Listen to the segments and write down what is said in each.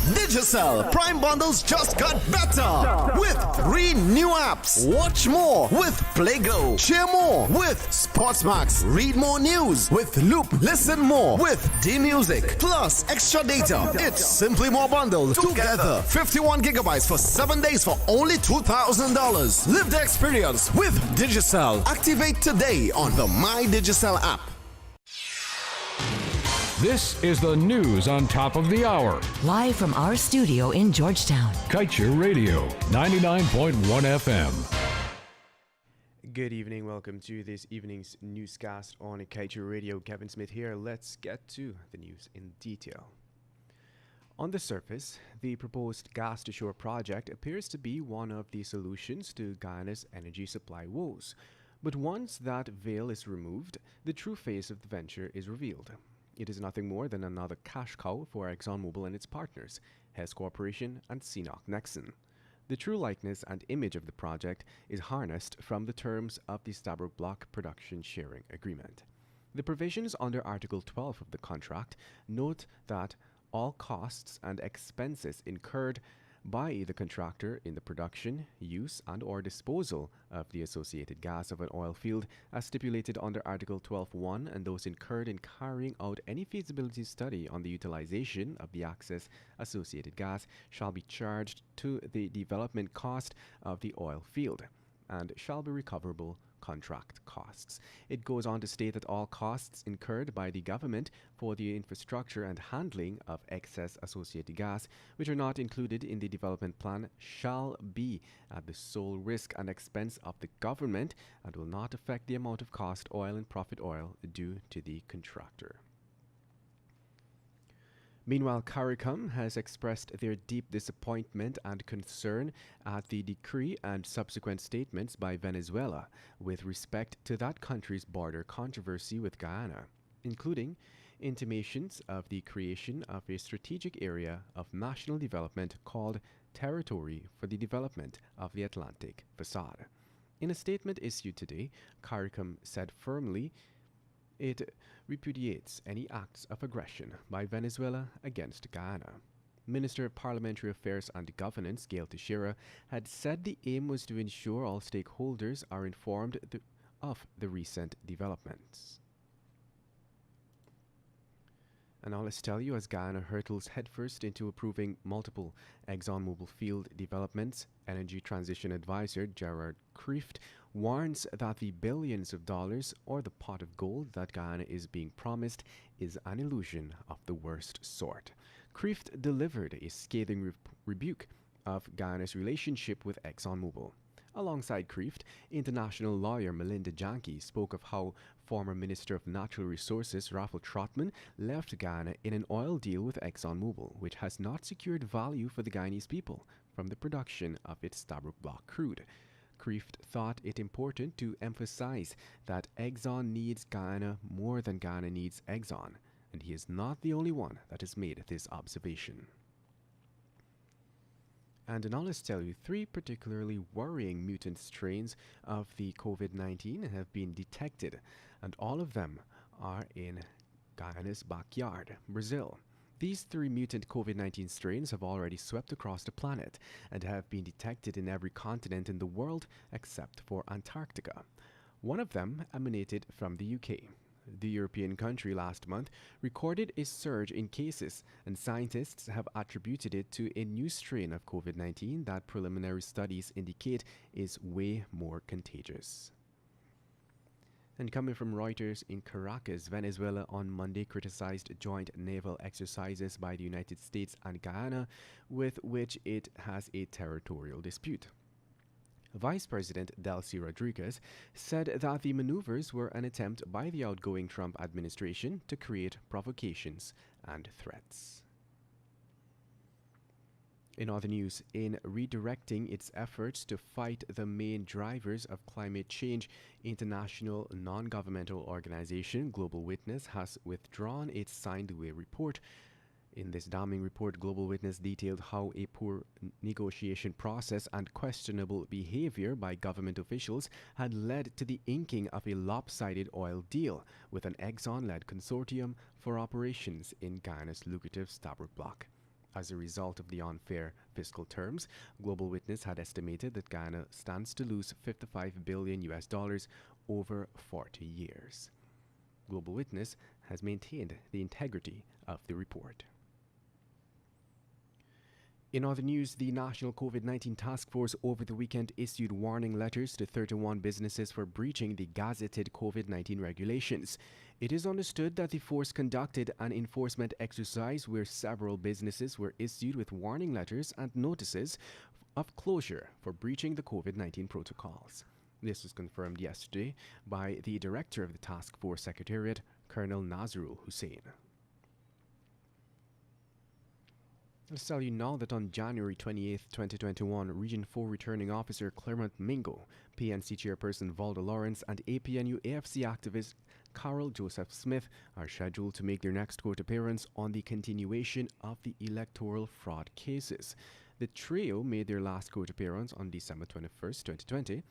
Digicel Prime Bundles just got better with 3 new apps. Watch more with PlayGo. Share more with Sportsmax. Read more news with Loop. Listen more with D-Music. Plus extra data. It's simply more bundled together. 51 gigabytes for 7 days for only $2,000. Live the experience with Digicel. Activate today on the My Digicel app. This is the news on top of the hour. Live from our studio in Georgetown. Kaieteur Radio, 99.1 FM. Good evening. Welcome to this evening's newscast on Kaieteur Radio. Kevin Smith here. Let's get to the news in detail. On the surface, the proposed gas-to-shore project appears to be one of the solutions to Guyana's energy supply woes. But once that veil is removed, the true face of the venture is revealed. It is nothing more than another cash cow for ExxonMobil and its partners, Hess Corporation and CNOOC Nexen. The true likeness and image of the project is harnessed from the terms of the Stabroek Block Production Sharing Agreement. The provisions under Article 12 of the contract note that all costs and expenses incurred by the contractor in the production, use, and or disposal of the associated gas of an oil field as stipulated under Article 12.1 and those incurred in carrying out any feasibility study on the utilization of the excess associated gas shall be charged to the development cost of the oil field and shall be recoverable contract costs. It goes on to state that all costs incurred by the government for the infrastructure and handling of excess associated gas, which are not included in the development plan, shall be at the sole risk and expense of the government and will not affect the amount of cost oil and profit oil due to the contractor. Meanwhile, CARICOM has expressed their deep disappointment and concern at the decree and subsequent statements by Venezuela with respect to that country's border controversy with Guyana, including intimations of the creation of a strategic area of national development called Territory for the Development of the Atlantic Facade. In a statement issued today, CARICOM said firmly it repudiates any acts of aggression by Venezuela against Guyana. Minister of Parliamentary Affairs and Governance, Gail Teixeira, had said the aim was to ensure all stakeholders are informed of the recent developments. And now let's tell you, as Guyana hurtles headfirst into approving multiple ExxonMobil field developments, Energy Transition Advisor Gerard Kreeft warns that the billions of dollars or the pot of gold that Guyana is being promised is an illusion of the worst sort. Kreeft delivered a scathing rebuke of Guyana's relationship with ExxonMobil. Alongside Kreeft, international lawyer Melinda Janke spoke of how former Minister of Natural Resources Rafael Trotman left Guyana in an oil deal with ExxonMobil, which has not secured value for the Guyanese people from the production of its Stabroek Block crude. Kreeft thought it important to emphasize that Exxon needs Guyana more than Guyana needs Exxon, and he is not the only one that has made this observation. And now let's tell you, 3 particularly worrying mutant strains of the COVID-19 have been detected, and all of them are in Guyana's backyard, Brazil. These 3 mutant COVID-19 strains have already swept across the planet and have been detected in every continent in the world except for Antarctica. One of them emanated from the UK. The European country last month recorded a surge in cases, and scientists have attributed it to a new strain of COVID-19 that preliminary studies indicate is way more contagious. And coming from Reuters, in Caracas, Venezuela on Monday criticized joint naval exercises by the United States and Guyana, with which it has a territorial dispute. Vice President Delcy Rodriguez said that the maneuvers were an attempt by the outgoing Trump administration to create provocations and threats. In other news, in redirecting its efforts to fight the main drivers of climate change, international non-governmental organization Global Witness has withdrawn its signed-away report. In this damning report, Global Witness detailed how a poor negotiation process and questionable behavior by government officials had led to the inking of a lopsided oil deal with an Exxon-led consortium for operations in Guyana's lucrative Stabroek Block. As a result of the unfair fiscal terms, Global Witness had estimated that Guyana stands to lose $55 billion over 40 years. Global Witness has maintained the integrity of the report. In other news, the National COVID-19 Task Force over the weekend issued warning letters to 31 businesses for breaching the gazetted COVID-19 regulations. It is understood that the force conducted an enforcement exercise where several businesses were issued with warning letters and notices of closure for breaching the COVID-19 protocols. This was confirmed yesterday by the director of the Task Force Secretariat, Colonel Nazrul Hussain. Let's tell you now that on January 28, 2021, Region 4 Returning Officer Clermont Mingo, PNC Chairperson Valda Lawrence, and APNU AFC activist Carol Joseph Smith are scheduled to make their next court appearance on the continuation of the electoral fraud cases. The trio made their last court appearance on December 21, 2020,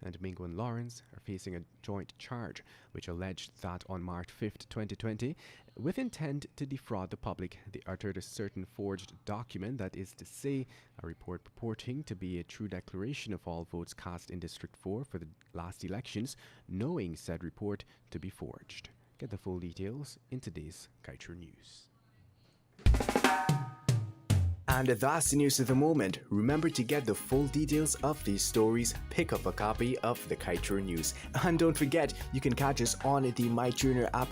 and Mingo and Lawrence are facing a joint charge which alleged that on March 5, 2020, with intent to defraud the public, they uttered a certain forged document, that is to say, a report purporting to be a true declaration of all votes cast in District 4 for the last elections, knowing said report to be forged. Get the full details in today's Kaieteur News. And that's the news of the moment. Remember to get the full details of these stories, pick up a copy of the Kaieteur News. And don't forget, you can catch us on the MyTuner app